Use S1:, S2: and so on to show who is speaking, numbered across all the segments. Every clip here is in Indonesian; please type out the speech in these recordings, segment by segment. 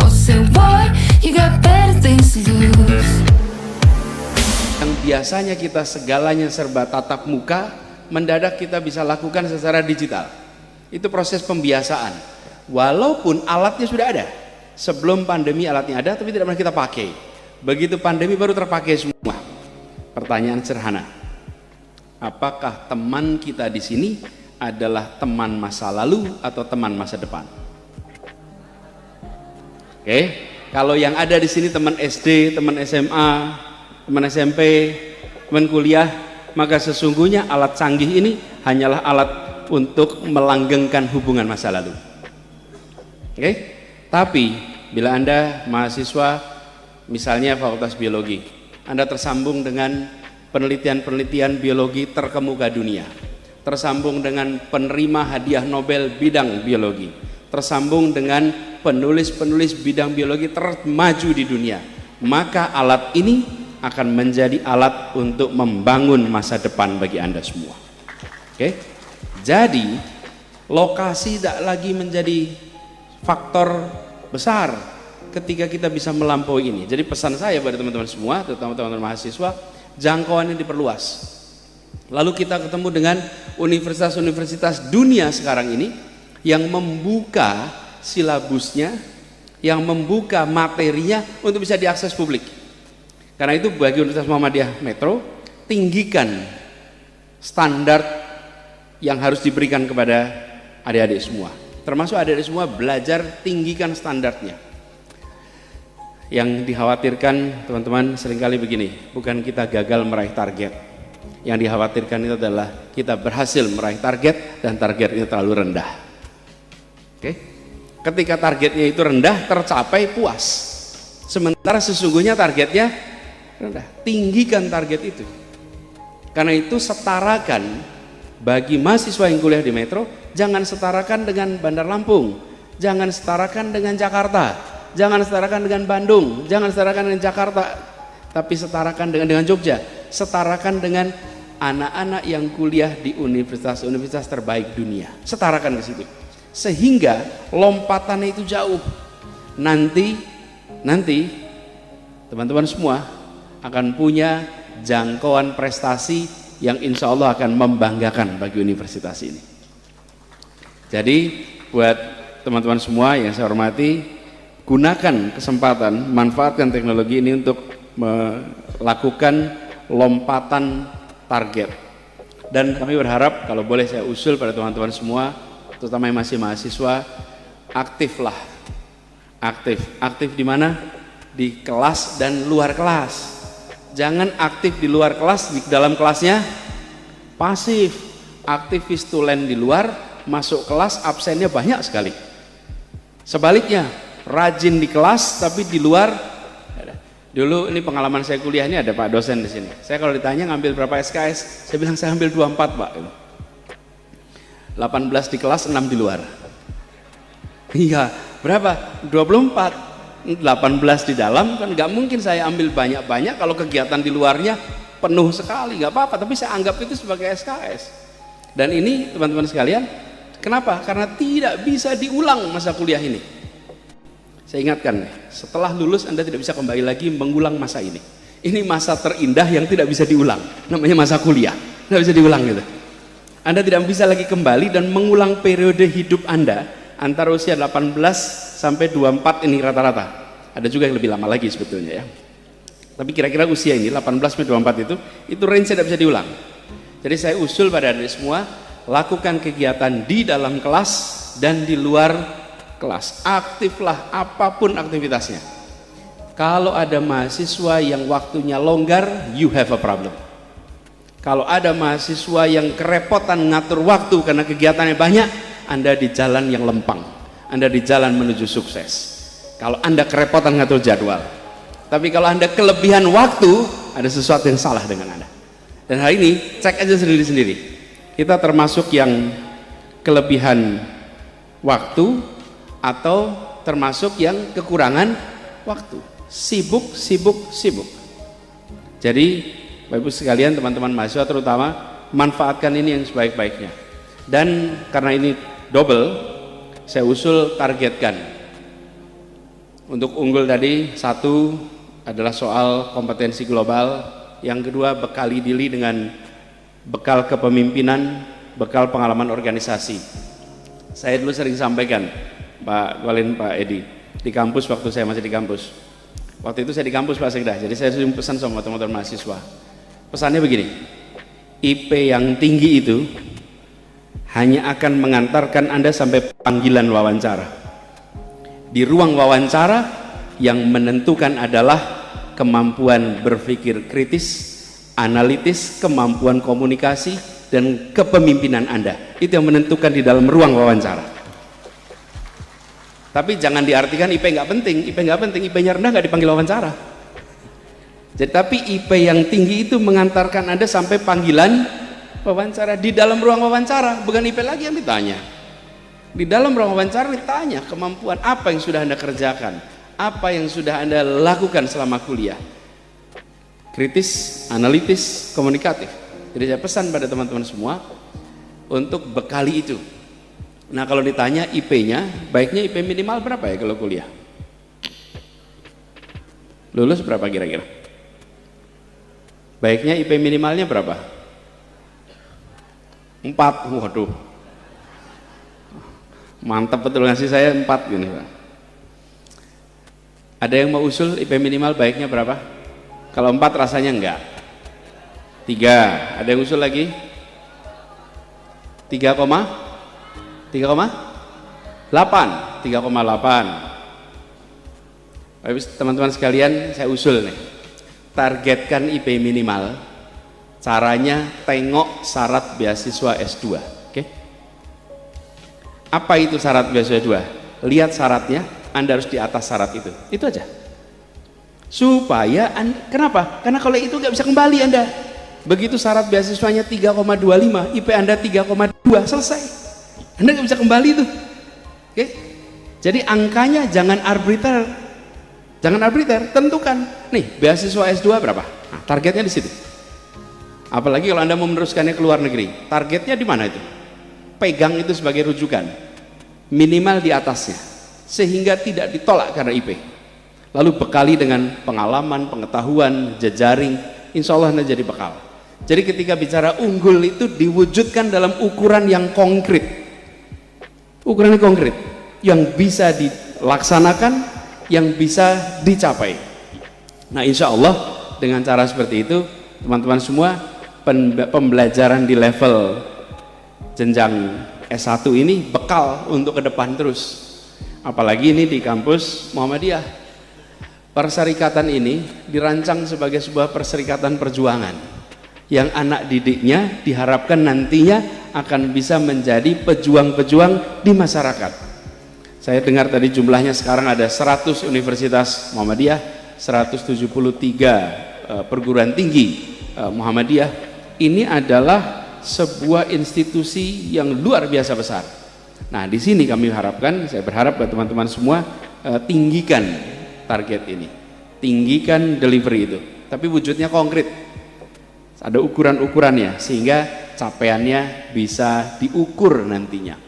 S1: all say why you got better things to lose.
S2: Yang biasanya kita segalanya serba tatap muka, mendadak kita bisa lakukan secara digital. Itu proses pembiasaan. Walaupun alatnya sudah ada. Sebelum pandemi alatnya ada, tapi tidak pernah kita pakai. Begitu pandemi baru terpakai semua. Pertanyaan sederhana. Apakah teman kita di sini adalah teman masa lalu atau teman masa depan? Oke, kalau yang ada di sini teman SD, teman SMA, teman SMP, teman kuliah, maka sesungguhnya alat canggih ini hanyalah alat untuk melanggengkan hubungan masa lalu. Oke, tapi bila Anda mahasiswa misalnya Fakultas Biologi, Anda tersambung dengan penelitian-penelitian biologi terkemuka dunia, tersambung dengan penerima hadiah Nobel bidang biologi, tersambung dengan penulis-penulis bidang biologi termaju di dunia, maka alat ini akan menjadi alat untuk membangun masa depan bagi Anda semua. Oke? Jadi lokasi tidak lagi menjadi faktor besar ketika kita bisa melampaui ini. Jadi pesan saya pada teman-teman semua, terutama teman-teman mahasiswa, jangkauannya diperluas. Lalu kita ketemu dengan universitas-universitas dunia sekarang ini yang membuka silabusnya, yang membuka materinya untuk bisa diakses publik. Karena itu bagi Universitas Muhammadiyah Metro, tinggikan standar yang harus diberikan kepada adik-adik semua. Termasuk adik-adik semua belajar tinggikan standarnya. Yang dikhawatirkan teman-teman seringkali begini, bukan kita gagal meraih target. Yang dikhawatirkan itu adalah kita berhasil meraih target dan targetnya terlalu rendah. Oke? Ketika targetnya itu rendah, tercapai puas. Sementara sesungguhnya targetnya rendah. Tinggikan target itu. Karena itu setarakan bagi mahasiswa yang kuliah di Metro, jangan setarakan dengan Bandar Lampung, jangan setarakan dengan Jakarta, jangan setarakan dengan Bandung, jangan setarakan dengan Jakarta, tapi setarakan dengan Jogja, setarakan dengan anak-anak yang kuliah di universitas-universitas terbaik dunia. Setarakan ke situ. Sehingga lompatannya itu jauh. Nanti teman-teman semua akan punya jangkauan prestasi yang insya Allah akan membanggakan bagi universitas ini. Jadi buat teman-teman semua yang saya hormati, gunakan kesempatan, manfaatkan teknologi ini untuk melakukan lompatan target. Dan kami berharap kalau boleh saya usul pada teman-teman semua, terutama yang masih mahasiswa, aktiflah. Aktif di mana? Di kelas dan luar kelas. Jangan aktif di luar kelas, di dalam kelasnya pasif. Aktif vistulen di luar, masuk kelas absennya banyak sekali. Sebaliknya, rajin di kelas tapi di luar. Dulu ini pengalaman saya kuliah, ini ada Pak dosen di sini. Saya kalau ditanya ngambil berapa SKS, saya bilang saya ambil 24 Pak. 18 di kelas, 6 di luar. Iya, berapa? 24. 18 di dalam, kan nggak mungkin saya ambil banyak-banyak kalau kegiatan di luarnya penuh sekali. Nggak apa-apa, tapi saya anggap itu sebagai SKS. Dan ini teman-teman sekalian, kenapa? Karena tidak bisa diulang masa kuliah ini. Saya ingatkan, setelah lulus Anda tidak bisa kembali lagi mengulang masa ini. Ini masa terindah yang tidak bisa diulang, namanya masa kuliah. Nggak bisa diulang gitu. Anda tidak bisa lagi kembali dan mengulang periode hidup Anda antara usia 18 sampai 24 ini rata-rata. Ada juga yang lebih lama lagi sebetulnya ya. Tapi kira-kira usia ini 18 sampai 24 itu range tidak bisa diulang. Jadi saya usul pada adik semua, lakukan kegiatan di dalam kelas dan di luar kelas. Aktiflah apapun aktivitasnya. Kalau ada mahasiswa yang waktunya longgar, you have a problem. Kalau ada mahasiswa yang kerepotan ngatur waktu karena kegiatannya banyak, Anda di jalan yang lempang, Anda di jalan menuju sukses. Kalau Anda kerepotan ngatur jadwal, tapi kalau Anda kelebihan waktu, ada sesuatu yang salah dengan Anda. Dan hari ini cek aja sendiri-sendiri, kita termasuk yang kelebihan waktu atau termasuk yang kekurangan waktu, sibuk. Jadi Bapak Ibu sekalian, teman-teman mahasiswa terutama, manfaatkan ini yang sebaik-baiknya. Dan karena ini double, saya usul targetkan Untuk unggul tadi, satu adalah soal kompetensi global, yang kedua bekali diri dengan bekal kepemimpinan, bekal pengalaman organisasi. Saya dulu sering sampaikan, Pak Walin, Pak Edi, di kampus waktu saya masih di kampus. Waktu itu saya di kampus Pak Sekda, jadi saya sering pesan sama teman-teman mahasiswa. Pesannya begini, IP yang tinggi itu hanya akan mengantarkan Anda sampai panggilan wawancara. Di ruang wawancara yang menentukan adalah kemampuan berpikir kritis, analitis, kemampuan komunikasi, dan kepemimpinan Anda. Itu yang menentukan di dalam ruang wawancara. Tapi jangan diartikan IP nggak penting, IP-nya rendah nggak dipanggil wawancara. Jadi, tapi IP yang tinggi itu mengantarkan Anda sampai panggilan wawancara di dalam ruang wawancara, bukan IP lagi yang ditanya. Di dalam ruang wawancara ditanya kemampuan apa yang sudah Anda kerjakan, apa yang sudah Anda lakukan selama kuliah. Kritis, analitis, komunikatif. Jadi saya pesan pada teman-teman semua untuk bekali itu. Nah, kalau ditanya IP-nya, baiknya IP minimal berapa ya kalau kuliah? Lulus berapa kira-kira? Baiknya IP minimalnya berapa? 4. Waduh, mantap betul ngasih saya 4 gini Pak. Ada yang mau usul IP minimal baiknya berapa? Kalau 4 rasanya enggak. 3. Ada yang usul lagi? 3,8. Teman-teman sekalian, saya usul nih, targetkan IP minimal. Caranya tengok syarat beasiswa S2. Oke? Apa itu syarat beasiswa S2? Lihat syaratnya, Anda harus di atas syarat itu. Itu aja. Supaya kenapa? Karena kalau itu nggak bisa kembali Anda. Begitu syarat beasiswanya 3,25, IP Anda 3,2, selesai. Anda nggak bisa kembali itu. Oke? Jadi angkanya jangan arbitrary. Jangan arbitrary, tentukan. Nih, beasiswa S2 berapa? Nah, targetnya di situ. Apalagi kalau Anda mau meneruskannya ke luar negeri, targetnya di mana itu? Pegang itu sebagai rujukan, minimal di atasnya, sehingga tidak ditolak karena IP. Lalu bekali dengan pengalaman, pengetahuan, jejaring, insya Allah Anda jadi bekal. Jadi ketika bicara unggul itu diwujudkan dalam ukuran yang konkret, ukuran yang konkret, yang bisa dilaksanakan, yang bisa dicapai. Nah, insya Allah dengan cara seperti itu, teman-teman semua, pembelajaran di level jenjang S1 ini bekal untuk ke depan terus. Apalagi ini di kampus Muhammadiyah. Perserikatan ini dirancang sebagai sebuah perserikatan perjuangan yang anak didiknya diharapkan nantinya akan bisa menjadi pejuang-pejuang di masyarakat. Saya dengar tadi jumlahnya sekarang ada 100 universitas Muhammadiyah, 173 perguruan tinggi Muhammadiyah. Ini adalah sebuah institusi yang luar biasa besar. Nah, di sini kami harapkan, saya berharap buat teman-teman semua, tinggikan target ini, tinggikan delivery itu, tapi wujudnya konkret, ada ukuran-ukurannya sehingga capaiannya bisa diukur nantinya.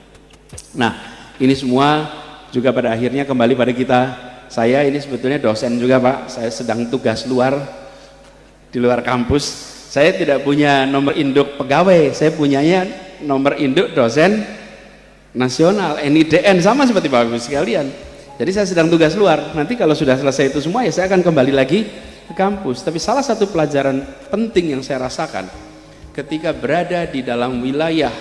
S2: Nah, ini semua juga pada akhirnya kembali pada kita. Saya ini sebetulnya dosen juga Pak, saya sedang tugas luar di luar kampus. Saya tidak punya nomor induk pegawai, saya punyanya nomor induk dosen nasional, NIDN, sama seperti Bapak Ibu sekalian. Jadi saya sedang tugas luar, nanti kalau sudah selesai itu semua ya saya akan kembali lagi ke kampus. Tapi salah satu pelajaran penting yang saya rasakan ketika berada di dalam wilayah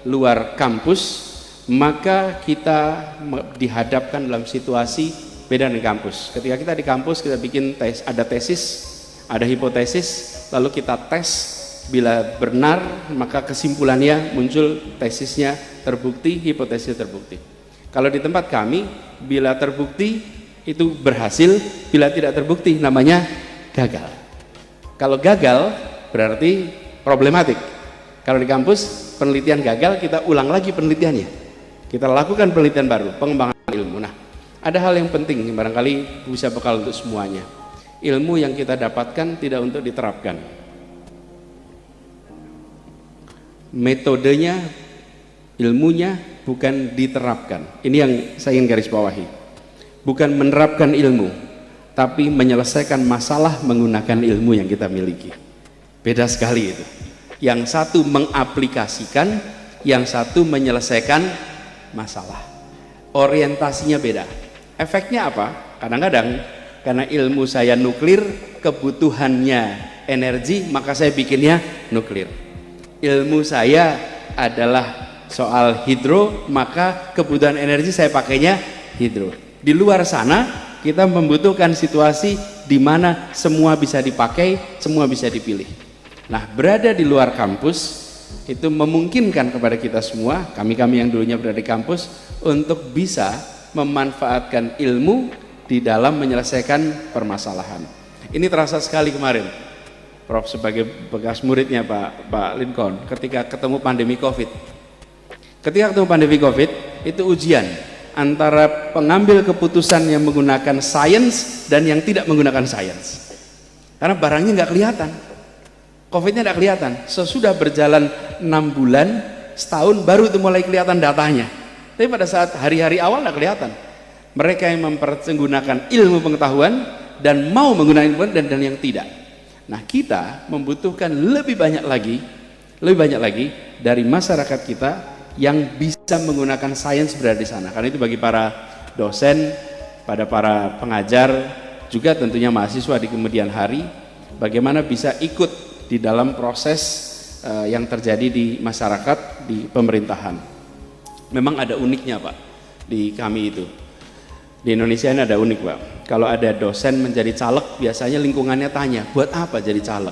S2: luar kampus, maka kita dihadapkan dalam situasi beda dengan kampus. Ketika kita di kampus, kita bikin ada tesis, ada hipotesis, lalu kita tes, bila benar maka kesimpulannya muncul, tesisnya terbukti, hipotesisnya terbukti. Kalau di tempat kami, bila terbukti itu berhasil, bila tidak terbukti namanya gagal. Kalau gagal berarti problematik. Kalau di kampus penelitian gagal, kita ulang lagi penelitiannya, kita lakukan penelitian baru, pengembangan ilmu. Nah, ada hal yang penting barangkali bisa bekal untuk semuanya. Ilmu yang kita dapatkan tidak untuk diterapkan, metodenya, ilmunya bukan diterapkan. Ini yang saya ingin garis bawahi. bukan menerapkan ilmu, tapi menyelesaikan masalah menggunakan ilmu yang kita miliki. Beda sekali itu. Yang satu mengaplikasikan, yang satu menyelesaikan masalah. Orientasinya beda. Efeknya apa? Kadang-kadang karena ilmu saya nuklir, kebutuhannya energi, maka saya bikinnya nuklir. Ilmu saya adalah soal hidro, maka kebutuhan energi saya pakainya hidro. Di luar sana kita membutuhkan situasi di mana semua bisa dipakai, semua bisa dipilih. Nah, berada di luar kampus itu memungkinkan kepada kita semua, kami-kami yang dulunya berada di kampus, untuk bisa memanfaatkan ilmu di dalam menyelesaikan permasalahan. Ini terasa sekali kemarin, Prof, sebagai bekas muridnya Pak Lincoln, ketika ketemu pandemi COVID. Ketika ketemu pandemi COVID, itu ujian antara pengambil keputusan yang menggunakan sains dan yang tidak menggunakan sains. Karena barangnya nggak kelihatan, COVID-nya nggak kelihatan. Sesudah berjalan 6 bulan, setahun baru itu mulai kelihatan datanya. Tapi pada saat hari-hari awal nggak kelihatan. Mereka yang mempergunakan ilmu pengetahuan dan mau menggunakan ilmu dan yang tidak. Nah, kita membutuhkan lebih banyak lagi dari masyarakat kita yang bisa menggunakan sains berada di sana. Karena itu bagi para dosen, pada para pengajar, juga tentunya mahasiswa di kemudian hari, bagaimana bisa ikut di dalam proses yang terjadi di masyarakat, di pemerintahan. Memang ada uniknya Pak, di kami itu. Di Indonesia ini ada unik Pak. Kalau ada dosen menjadi caleg, biasanya lingkungannya tanya, buat apa jadi caleg?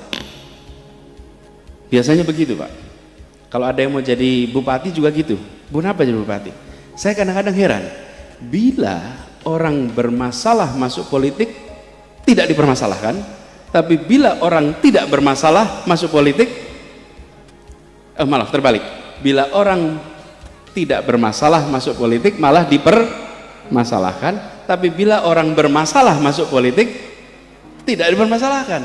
S2: Biasanya begitu Pak. Kalau ada yang mau jadi bupati juga gitu, buat apa jadi bupati? Saya kadang-kadang heran, bila orang bermasalah masuk politik tidak dipermasalahkan, tapi bila orang tidak bermasalah masuk politik, malah terbalik. Bila orang tidak bermasalah masuk politik malah dipermasalahkan, tapi bila orang bermasalah masuk politik tidak dipermasalahkan.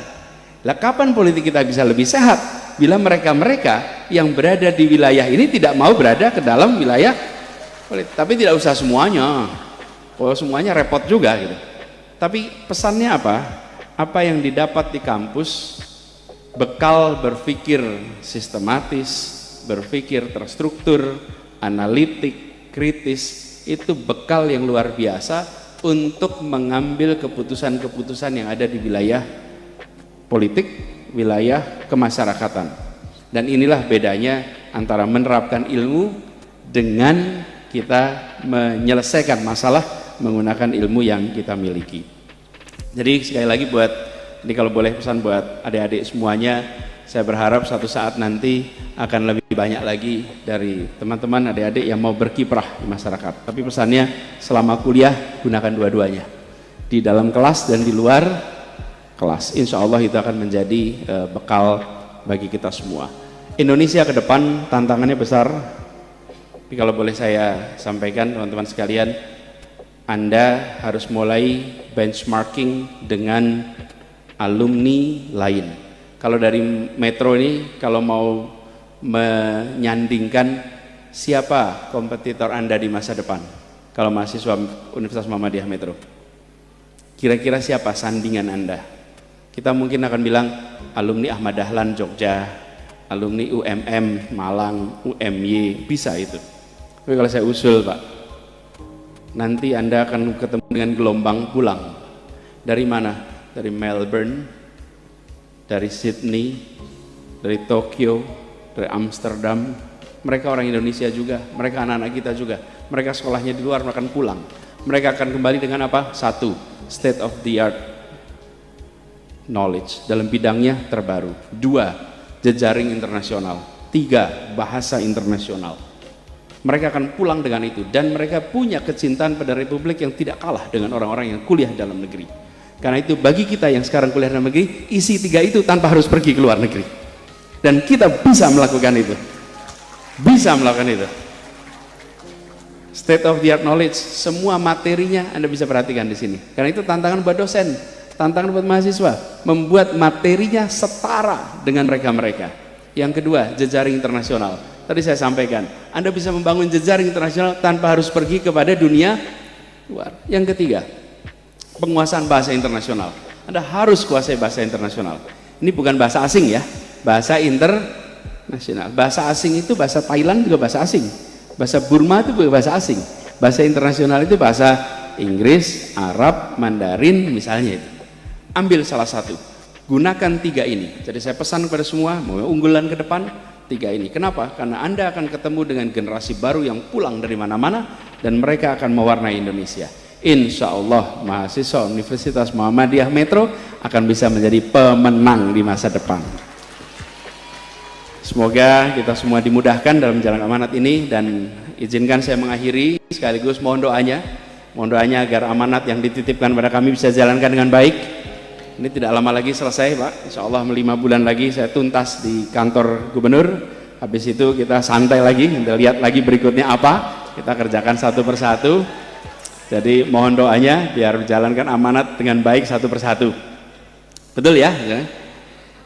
S2: Lah kapan politik kita bisa lebih sehat? Bila mereka-mereka yang berada di wilayah ini tidak mau berada ke dalam wilayah politik. Tapi tidak usah semuanya, kalau semuanya repot juga gitu. Tapi pesannya apa? Apa yang didapat di kampus, bekal berpikir sistematis, berpikir terstruktur, analitik, kritis, itu bekal yang luar biasa untuk mengambil keputusan-keputusan yang ada di wilayah politik, wilayah kemasyarakatan. Dan inilah bedanya antara menerapkan ilmu dengan kita menyelesaikan masalah menggunakan ilmu yang kita miliki. Jadi sekali lagi ini kalau boleh pesan buat adik-adik semuanya, saya berharap suatu saat nanti akan lebih banyak lagi dari teman-teman adik-adik yang mau berkiprah di masyarakat. Tapi pesannya, selama kuliah gunakan dua-duanya, di dalam kelas dan di luar kelas. Insya Allah itu akan menjadi bekal bagi kita semua. Indonesia ke depan tantangannya besar. Tapi kalau boleh saya sampaikan teman-teman sekalian, Anda harus mulai benchmarking dengan alumni lain. Kalau dari Metro ini, kalau mau menyandingkan siapa kompetitor Anda di masa depan, kalau mahasiswa Universitas Muhammadiyah Metro, kira-kira siapa sandingan Anda? Kita mungkin akan bilang alumni Ahmad Dahlan Jogja, alumni UMM Malang, UMY, bisa itu. Tapi kalau saya usul Pak, nanti Anda akan ketemu dengan gelombang pulang. Dari mana? Dari Melbourne, dari Sydney, dari Tokyo, dari Amsterdam. Mereka orang Indonesia juga, mereka anak-anak kita juga. Mereka sekolahnya di luar, mereka akan pulang. Mereka akan kembali dengan apa? Satu, state of the art knowledge dalam bidangnya terbaru. Dua, jejaring internasional. Tiga, bahasa internasional. Mereka akan pulang dengan itu, dan mereka punya kecintaan pada Republik yang tidak kalah dengan orang-orang yang kuliah dalam negeri. Karena itu bagi kita yang sekarang kuliah dalam negeri, isi tiga itu tanpa harus pergi ke luar negeri. Dan kita bisa melakukan itu. Bisa melakukan itu. State of the art knowledge, semua materinya Anda bisa perhatikan di sini. Karena itu tantangan buat dosen, tantangan buat mahasiswa, membuat materinya setara dengan mereka-mereka. Yang kedua, jejaring internasional. Tadi saya sampaikan, Anda bisa membangun jejaring internasional tanpa harus pergi kepada dunia Luar. Yang ketiga, penguasaan bahasa internasional. Anda harus kuasai bahasa internasional. Ini bukan bahasa asing ya, bahasa internasional. Bahasa asing itu bahasa Thailand juga bahasa asing. Bahasa Burma itu juga bahasa asing. Bahasa internasional itu bahasa Inggris, Arab, Mandarin misalnya itu. Ambil salah satu. Gunakan 3 ini. Jadi saya pesan kepada semua, mau unggulan ke depan, 3 ini. Kenapa? Karena Anda akan ketemu dengan generasi baru yang pulang dari mana-mana dan mereka akan mewarnai Indonesia. Insya Allah mahasiswa Universitas Muhammadiyah Metro akan bisa menjadi pemenang di masa depan. Semoga kita semua dimudahkan dalam jalan amanat ini, dan izinkan saya mengakhiri sekaligus mohon doanya agar amanat yang dititipkan pada kami bisa jalankan dengan baik. Ini tidak lama lagi selesai Pak, insya Allah 5 bulan lagi saya tuntas di kantor gubernur. Habis itu kita santai lagi, kita lihat lagi berikutnya apa, kita kerjakan satu persatu. Jadi mohon doanya biar menjalankan amanat dengan baik satu persatu. Betul ya?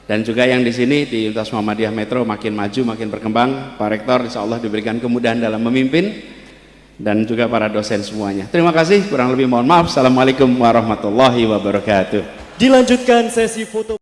S2: Dan juga yang di sini di Universitas Muhammadiyah Metro makin maju, makin berkembang. Pak Rektor insya Allah diberikan kemudahan dalam memimpin, dan juga para dosen semuanya. Terima kasih, kurang lebih mohon maaf. Assalamualaikum warahmatullahi wabarakatuh.
S3: Dilanjutkan sesi foto.